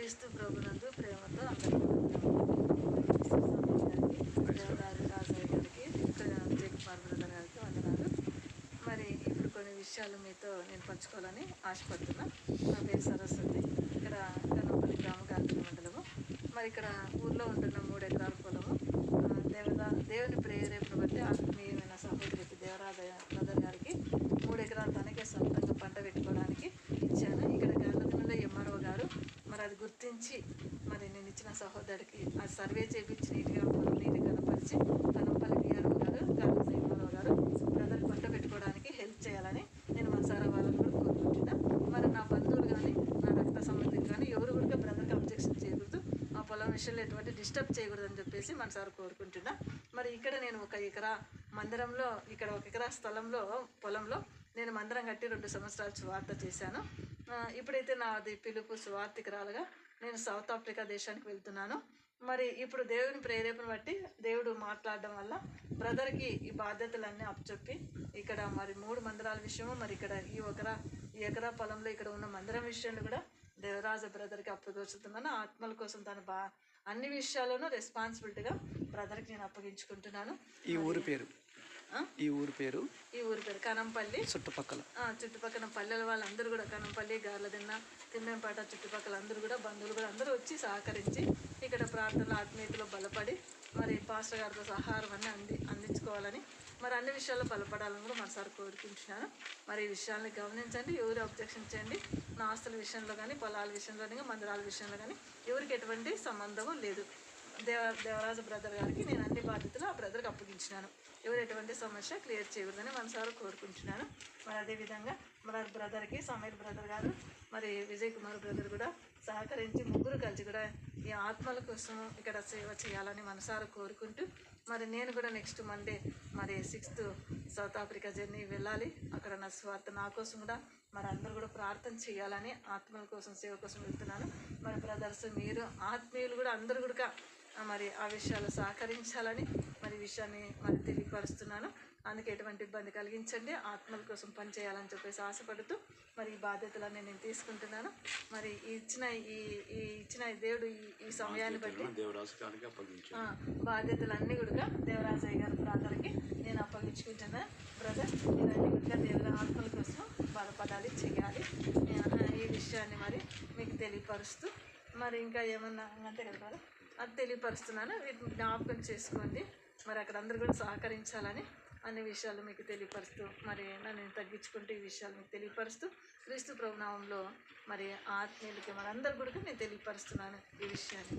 క్రీస్తు ప్రభునందు ప్రేమతో అందరికీ దేవదారు రాజయ్య గారికి జగపాల్ బ్రదర్ గారికి వందనాలు. మరి ఇప్పుడు కొన్ని విషయాలు మీతో నేను పంచుకోవాలని ఆశపడుతున్నా. నా పేరు సరస్వతి. ఇక్కడ కన్నపల్లి గ్రామ గాంధీ మండలము. మరి ఇక్కడ ఊర్లో ఉంటున్న 3 ఎకరాల పొలము దేవుని ప్రేరేపణ బట్టి ఆత్మీయమైన సహోదరికి దేవరాజయ్య బ్రదర్ గారికి 3 ఎకరాలు తనకే సొంతంగా పంట పెట్టుకోవడానికి ఇచ్చాను. ఇక్కడ గల్లదిన్నెలో ఎంఆర్ఓ గారు మరి అది గుర్తించి మరి నేను ఇచ్చిన సహోదరికి ఆ సర్వే చేయించి నీట్గా కనపరిచి కనపల్లి విఆర్ఓ గారు గల్లది ఎంఆర్ఓ గారు బ్రదర్ పంట పెట్టుకోవడానికి హెల్ప్ చేయాలని నేను మనసారా వాళ్ళని కూడా కోరుకుంటున్నా. మరి నా బంధువులు కానీ నా రక్త సంబంధికులు కానీ ఎవరు కూడా బ్రదర్కి అబ్జెక్షన్ చేయకూడదు, ఆ పొలం విషయంలో ఎటువంటి డిస్టర్బ్ చేయకూడదని చెప్పేసి మనసారా కోరుకుంటున్నా. మరి ఇక్కడ నేను 1 ఎకరా మందిరంలో ఇక్కడ 1 ఎకరా స్థలంలో పొలంలో నేను మందిరం కట్టి 2 సంవత్సరాలు సువార్త చేశాను. ఇప్పుడైతే నాది పిలుపు సువార్తికురాలుగా నేను సౌత్ ఆఫ్రికా దేశానికి వెళ్తున్నాను. మరి ఇప్పుడు దేవుని ప్రేరేపణ బట్టి దేవుడు మాట్లాడడం వల్ల బ్రదర్కి ఈ బాధ్యతలన్నీ అప్పచెప్పి ఇక్కడ మరి 3 మందిరాల విషయము మరి ఇక్కడ ఈ ఎకరా పొలంలో ఇక్కడ ఉన్న మందిరం విషయాన్ని కూడా దేవరాజ బ్రదర్కి అప్పగించుతున్నాను. ఆత్మల కోసం తను అన్ని విషయాల్లోనూ రెస్పాన్సిబిలిటీగా బ్రదర్కి నేను అప్పగించుకుంటున్నాను. ఈ ఊరి పేరు కనంపల్లి. చుట్టుపక్కల పల్లెల వాళ్ళందరూ కూడా కనంపల్లి, గార్లదిన్న, తిమ్మెంపేట చుట్టుపక్కల అందరూ కూడా బంధువులు కూడా అందరూ వచ్చి సహకరించి ఇక్కడ ప్రార్థనలు ఆత్మీయతలో బలపడి మరి పాస్టర్ గారితో సహారం అన్నీ అందించుకోవాలని మరి అన్ని విషయాల్లో బలపడాలని కూడా మనసారి కోరుకుంటున్నాను. మరి ఈ విషయాన్ని గమనించండి, ఎవరు అబ్జెక్షన్ చేయండి. నా ఆస్తుల విషయంలో కానీ పొలాల విషయంలో కానీ మందిరాల విషయంలో కానీ ఎవరికి ఎటువంటి సంబంధము లేదు. దేవరాజు బ్రదర్ గారికి నేను అన్ని బాధ్యతలు ఆ బ్రదర్కి అప్పగించినాను. ఎవరు ఎటువంటి సమస్య క్లియర్ చేయకూడదని మనసారి కోరుకుంటున్నాను. మరి అదేవిధంగా మన బ్రదర్కి సమీర్ బ్రదర్ గారు మరి విజయ్ కుమార్ బ్రదర్ కూడా సహకరించి ముగ్గురు కలిసి కూడా ఈ ఆత్మల కోసం ఇక్కడ సేవ చేయాలని మనసారి కోరుకుంటూ మరి నేను కూడా నెక్స్ట్ మండే మరి 6th సౌత్ ఆఫ్రికా జర్నీ వెళ్ళాలి. అక్కడ నా స్వార్థ నా కోసం కూడా మరి అందరూ కూడా ప్రార్థన చేయాలని ఆత్మల కోసం సేవ కోసం వెళ్తున్నాను. మరి బ్రదర్స్ మీరు ఆత్మీయులు కూడా అందరూ కూడా మరి ఆ విషయాలు సహకరించాలని మరి విషయాన్ని మరి తెలియపరుస్తున్నాను. అందుకే ఎటువంటి ఇబ్బంది కలిగించండి, ఆత్మల కోసం పనిచేయాలని చెప్పేసి ఆశపడుతూ మరి ఈ బాధ్యతలన్నీ నేను తీసుకుంటున్నాను. మరి ఇచ్చిన దేవుడు ఈ సమయాన్ని బట్టి బాధ్యతలన్నీ కూడా దేవరాజయ్య గారి బ్రదర్కి నేను అప్పగించుకుంటున్నాను. బ్రదర్ ఇవన్నీ కూడా దేవుల ఆత్మల కోసం బలపడాలి, చేయాలి. ఈ విషయాన్ని మరి మీకు తెలియపరుస్తూ మరి ఇంకా ఏమన్నా అంతే కదా అది తెలియపరుస్తున్నాను. వీటిని జ్ఞాపకం చేసుకోండి. మరి అక్కడ అందరూ కూడా సహకరించాలని అన్ని విషయాలు మీకు తెలియపరుస్తూ మరి నన్ను తగ్గించుకుంటూ ఈ విషయాలు మీకు తెలియపరుస్తూ క్రీస్తు ప్రభునామంలో మరి ఆత్మీయులకి మరి అందరు కూడా నేను తెలియపరుస్తున్నాను ఈ విషయాన్ని.